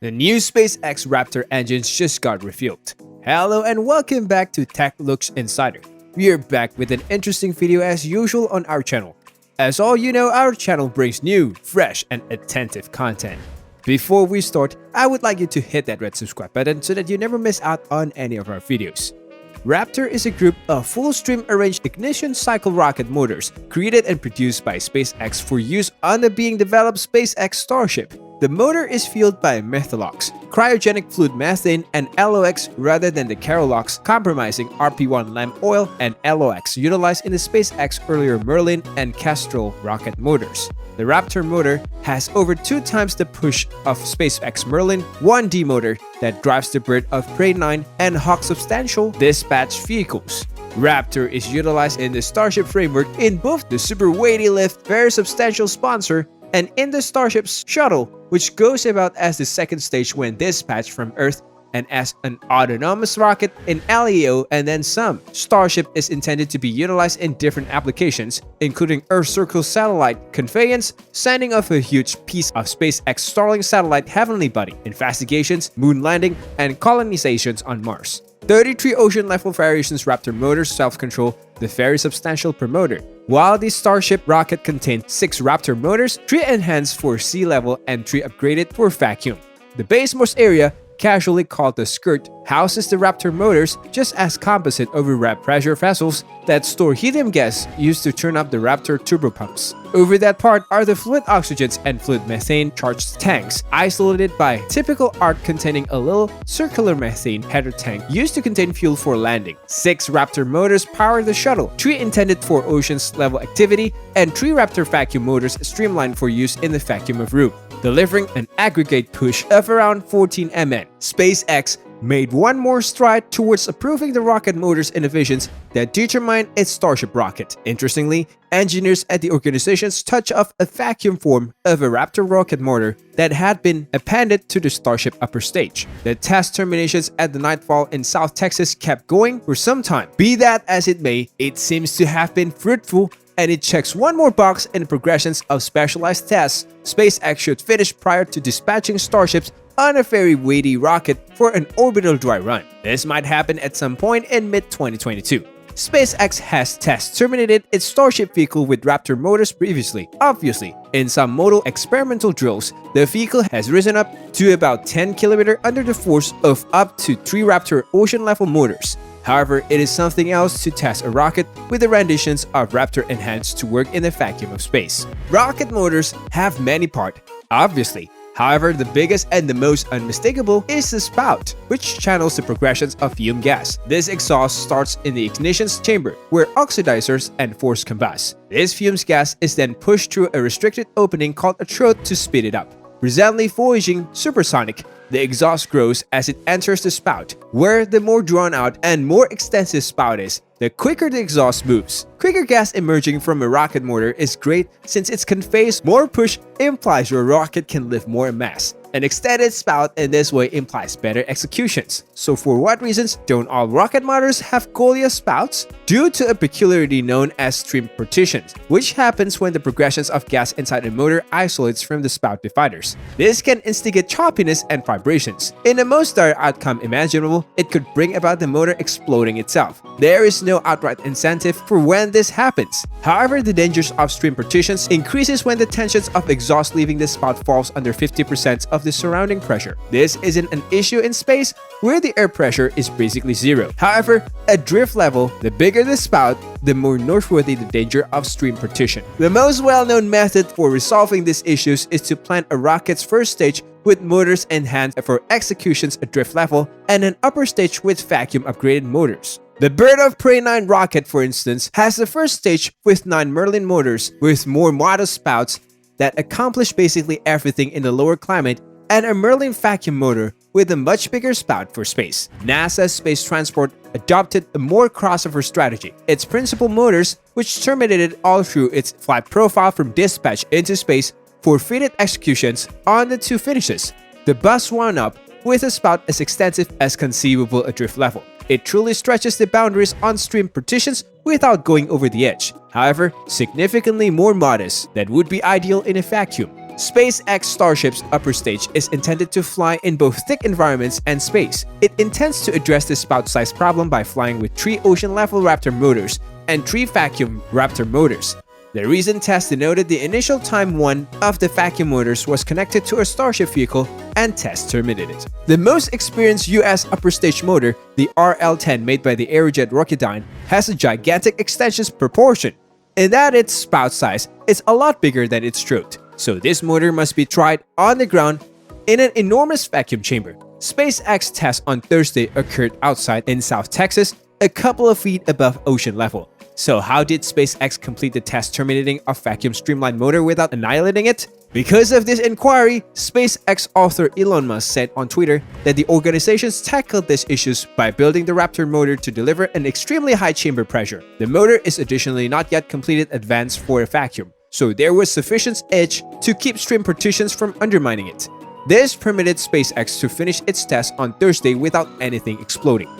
The new SpaceX Raptor engines just got refueled. Hello and welcome back to TechLuxe Insider. We are back with an interesting video as usual on our channel. As all you know, our channel brings new, fresh, and attentive content. Before we start, I would like you to hit that red subscribe button so that you never miss out on any of our videos. Raptor is a group of full-stream arranged ignition cycle rocket motors created and produced by SpaceX for use on the being developed SpaceX Starship. The motor is fueled by methalox, cryogenic fluid methane, and LOX rather than the Kerolox compromising RP-1 lamp oil and LOX utilized in the SpaceX earlier Merlin and Kestrel rocket motors. The Raptor motor has over 2 times the push of SpaceX Merlin 1D motor that drives the Bird of Prey 9 and Hawk substantial dispatch vehicles. Raptor is utilized in the Starship framework in both the super weighty lift, very substantial sponsor, and in the Starship's shuttle, which goes about as the second stage when dispatched from Earth and as an autonomous rocket in LEO and then some. Starship is intended to be utilized in different applications, including Earth Circle satellite conveyance, sending off a huge piece of SpaceX Starlink satellite heavenly body, investigations, moon landing, and colonizations on Mars. 33 ocean level variations Raptor motors self-control the very substantial per motor. While the Starship rocket contained 6 Raptor motors, 3 enhanced for sea level and 3 upgraded for vacuum. The basemost area, casually called the skirt, houses the Raptor motors just as composite overwrap pressure vessels that store helium gas used to turn up the Raptor turbopumps. Over that part are the fluid oxygens and fluid methane charged tanks, isolated by typical arc containing a little circular methane header tank used to contain fuel for landing. 6 Raptor motors power the shuttle, 3 intended for oceans level activity, and 3 Raptor vacuum motors streamlined for use in the vacuum of room, delivering an aggregate push of around 14 mN. SpaceX made one more stride towards approving the rocket motor's innovations that determine its Starship rocket. Interestingly, engineers at the organization's touch of a vacuum form of a Raptor rocket motor that had been appended to the Starship upper stage. The test terminations at the Nightfall in South Texas kept going for some time. Be that as it may, it seems to have been fruitful, and it checks one more box in the progressions of specialized tests SpaceX should finish prior to dispatching Starships on a very weighty rocket for an orbital dry run. This might happen at some point in mid-2022. SpaceX has test terminated its Starship vehicle with Raptor motors previously. Obviously, in some modal experimental drills, the vehicle has risen up to about 10 km under the force of up to 3 Raptor ocean-level motors. However, it is something else to test a rocket with the renditions of Raptor enhanced to work in the vacuum of space. Rocket motors have many parts, obviously. However, the biggest and the most unmistakable is the spout, which channels the progressions of fume gas. This exhaust starts in the ignition chamber, where oxidizers and force combust. This fumes gas is then pushed through a restricted opening called a throat to speed it up. Presently voyaging supersonic, the exhaust grows as it enters the spout, where the more drawn out and more extensive spout is, the quicker the exhaust moves. Quicker gas emerging from a rocket motor is great since it conveys more push, implies your rocket can lift more mass. An extended spout in this way implies better executions. So for what reasons don't all rocket motors have Golia spouts? Due to a peculiarity known as stream partitions, which happens when the progressions of gas inside a motor isolates from the spout dividers. This can instigate choppiness and vibrations. In the most dire outcome imaginable, it could bring about the motor exploding itself. There is no outright incentive for when this happens. However, the dangers of stream partitions increases when the tensions of exhaust leaving the spout falls under 50% of the surrounding pressure. This isn't an issue in space, where the air pressure is basically zero. However, at drift level, the bigger the spout, the more noteworthy the danger of stream partition. The most well-known method for resolving these issues is to plan a rocket's first stage with motors enhanced for executions at drift level and an upper stage with vacuum upgraded motors. The Bird of Prey 9 rocket, for instance, has the first stage with 9 Merlin motors with more modest spouts that accomplish basically everything in the lower climate, and a Merlin vacuum motor with a much bigger spout for space. NASA's space transport adopted a more crossover strategy. Its principal motors, which terminated all through its flight profile from dispatch into space, forfeited executions on the 2 finishes. The bus wound up with a spout as extensive as conceivable at drift level. It truly stretches the boundaries on stream partitions without going over the edge. However, significantly more modest than would be ideal in a vacuum. SpaceX Starship's upper stage is intended to fly in both thick environments and space. It intends to address the spout size problem by flying with 3 ocean-level Raptor motors and 3 vacuum Raptor motors. The recent test denoted the initial time one of the vacuum motors was connected to a Starship vehicle and test terminated. The most experienced US upper stage motor, the RL-10 made by the Aerojet Rocketdyne, has a gigantic extensions proportion, in that its spout size is a lot bigger than its throat. So this motor must be tried on the ground in an enormous vacuum chamber. SpaceX test on Thursday occurred outside in South Texas, a couple of feet above ocean level. So how did SpaceX complete the test terminating a vacuum streamlined motor without annihilating it? Because of this inquiry, SpaceX author Elon Musk said on Twitter that the organizations tackled these issues by building the Raptor motor to deliver an extremely high chamber pressure. The motor is additionally not yet completed advanced for a vacuum, so there was sufficient edge to keep stream partitions from undermining it. This permitted SpaceX to finish its test on Thursday without anything exploding.